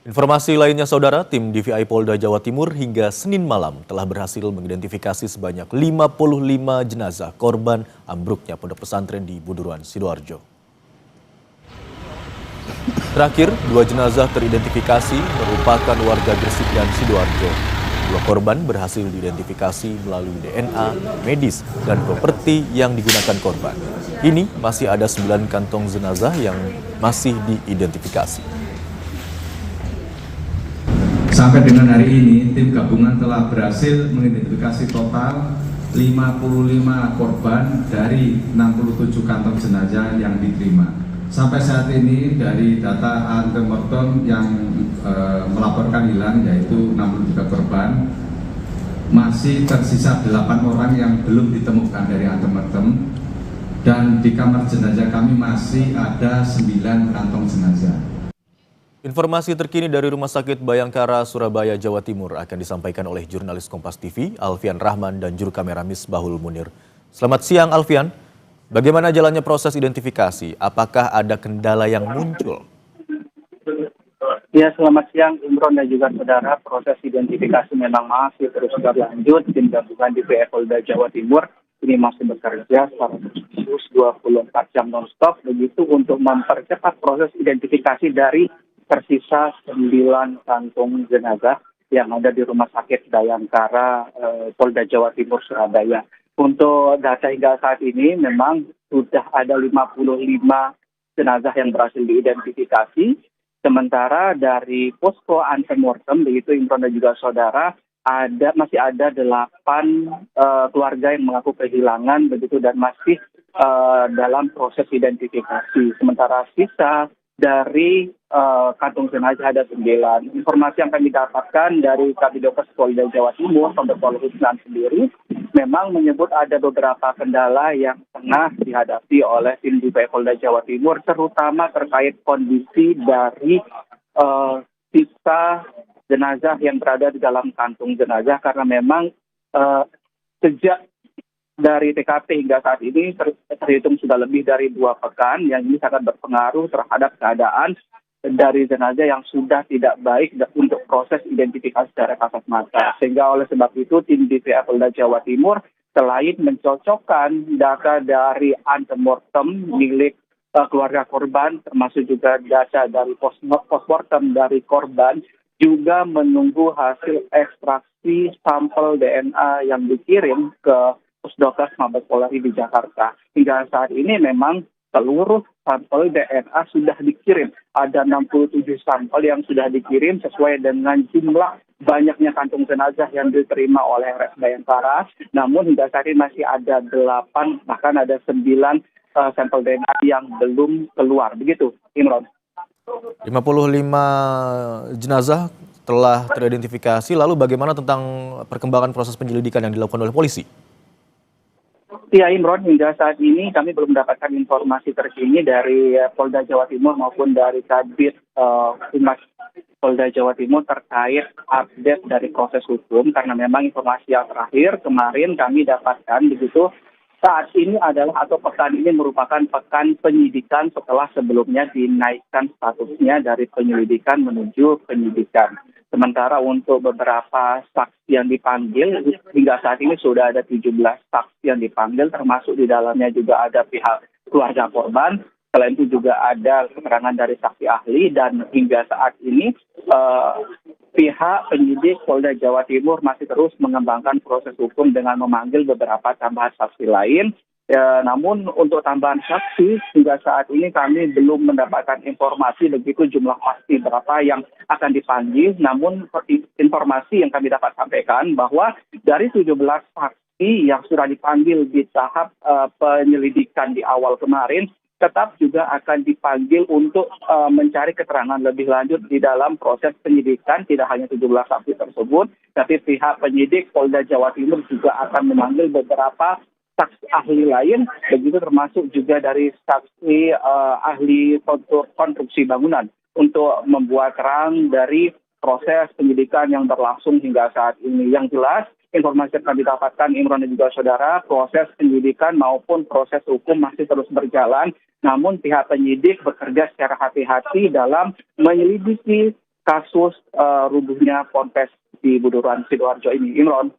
Informasi lainnya saudara, tim DVI Polda Jawa Timur hingga Senin malam telah berhasil mengidentifikasi sebanyak 55 jenazah korban ambruknya pondok pesantren di Buduruan, Sidoarjo. Terakhir, 2 jenazah teridentifikasi merupakan warga Gresik dan Sidoarjo. 2 korban berhasil diidentifikasi melalui DNA, medis, dan properti yang digunakan korban. Kini masih ada 9 kantong jenazah yang masih diidentifikasi. Sampai dengan hari ini, tim gabungan telah berhasil mengidentifikasi total 55 korban dari 67 kantong jenazah yang diterima. Sampai saat ini dari data antemortem yang melaporkan hilang yaitu 63 korban, masih tersisa 8 orang yang belum ditemukan dari antemortem, dan di kamar jenazah kami masih ada 9 kantong jenazah. Informasi terkini dari Rumah Sakit Bayangkara, Surabaya, Jawa Timur akan disampaikan oleh jurnalis Kompas TV, Alfian Rahman, dan juru kamera Misbahul Munir. Selamat siang, Alfian. Bagaimana jalannya proses identifikasi? Apakah ada kendala yang muncul? Ya, selamat siang Imron dan juga saudara. Proses identifikasi memang masih terus berlanjut. Tim gabungan di Polda Jawa Timur ini masih bekerja secara khusus 24 jam non-stop begitu untuk mempercepat proses identifikasi dari tersisa 9 kantung jenazah yang ada di Rumah Sakit Bayangkara Polda Jawa Timur Surabaya. Untuk data hingga saat ini memang sudah ada 55 jenazah yang berhasil diidentifikasi. Sementara dari posko antemortem begitu Imron dan juga saudara, masih ada 8 keluarga yang mengaku kehilangan begitu dan masih dalam proses identifikasi. Sementara sisa dari kantung jenazah ada 9. Informasi yang kami dapatkan dari Kabidokes Polda Jawa Timur, Kombes Pol Husnan sendiri, memang menyebut ada beberapa kendala yang tengah dihadapi oleh tim DVI Polda Jawa Timur, terutama terkait kondisi dari sisa jenazah yang berada di dalam kantung jenazah, karena memang sejak dari TKP hingga saat ini terhitung sudah lebih dari 2 pekan, yang ini sangat berpengaruh terhadap keadaan dari jenazah yang sudah tidak baik untuk proses identifikasi secara kasat mata. Sehingga oleh sebab itu tim DVI Polda Jawa Timur selain mencocokkan data dari antemortem milik keluarga korban, termasuk juga data dari postmortem dari korban, juga menunggu hasil ekstraksi sampel DNA yang dikirim ke Pusdokes Mabes Polri di Jakarta. Hingga saat ini memang seluruh sampel DNA sudah dikirim. Ada 67 sampel yang sudah dikirim sesuai dengan jumlah banyaknya kantung jenazah yang diterima oleh RS Bayangkara. Namun hingga saat ini masih ada 8, bahkan ada 9 sampel DNA yang belum keluar. Begitu, Imron. 55 jenazah telah teridentifikasi. Lalu bagaimana tentang perkembangan proses penyelidikan yang dilakukan oleh polisi? Ya, Imron, hingga saat ini kami belum mendapatkan informasi terkini dari Polda Jawa Timur maupun dari Kabid Humas Polda Jawa Timur terkait update dari proses hukum, karena memang informasi yang terakhir kemarin kami dapatkan begitu, saat ini adalah atau pekan ini merupakan pekan penyidikan setelah sebelumnya dinaikkan statusnya dari penyelidikan menuju penyidikan. Sementara untuk beberapa saksi yang dipanggil, hingga saat ini sudah ada 17 saksi yang dipanggil, termasuk di dalamnya juga ada pihak keluarga korban. Selain itu juga ada keterangan dari saksi ahli, dan hingga saat ini pihak penyidik Polda Jawa Timur masih terus mengembangkan proses hukum dengan memanggil beberapa tambahan saksi lain. Namun untuk tambahan saksi hingga saat ini kami belum mendapatkan informasi begitu jumlah pasti berapa yang akan dipanggil. Namun informasi yang kami dapat sampaikan bahwa dari 17 saksi yang sudah dipanggil di tahap penyelidikan di awal kemarin, tetap juga akan dipanggil untuk mencari keterangan lebih lanjut di dalam proses penyidikan. Tidak hanya 17 saksi tersebut, tapi pihak penyidik Polda Jawa Timur juga akan memanggil beberapa saksi ahli lain, begitu termasuk juga dari saksi ahli konstruksi bangunan untuk membuat terang dari proses penyidikan yang berlangsung hingga saat ini. Yang jelas, informasi yang kami dapatkan, Imron dan juga saudara, proses penyidikan maupun proses hukum masih terus berjalan. Namun pihak penyidik bekerja secara hati-hati dalam menyelidiki kasus rubuhnya ponpes di Buduran Sidoarjo ini. Imron.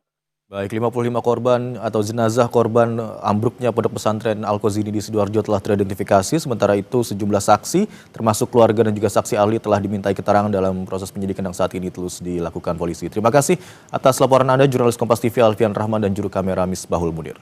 Baik, 55 korban atau jenazah korban ambruknya Pondok Pesantren Al-Qazini di Sidoarjo telah teridentifikasi. Sementara itu sejumlah saksi termasuk keluarga dan juga saksi ahli telah dimintai keterangan dalam proses penyidikan yang saat ini terus dilakukan polisi. Terima kasih atas laporan Anda, jurnalis Kompas TV Alfian Rahman dan juru kamera Misbahul Munir.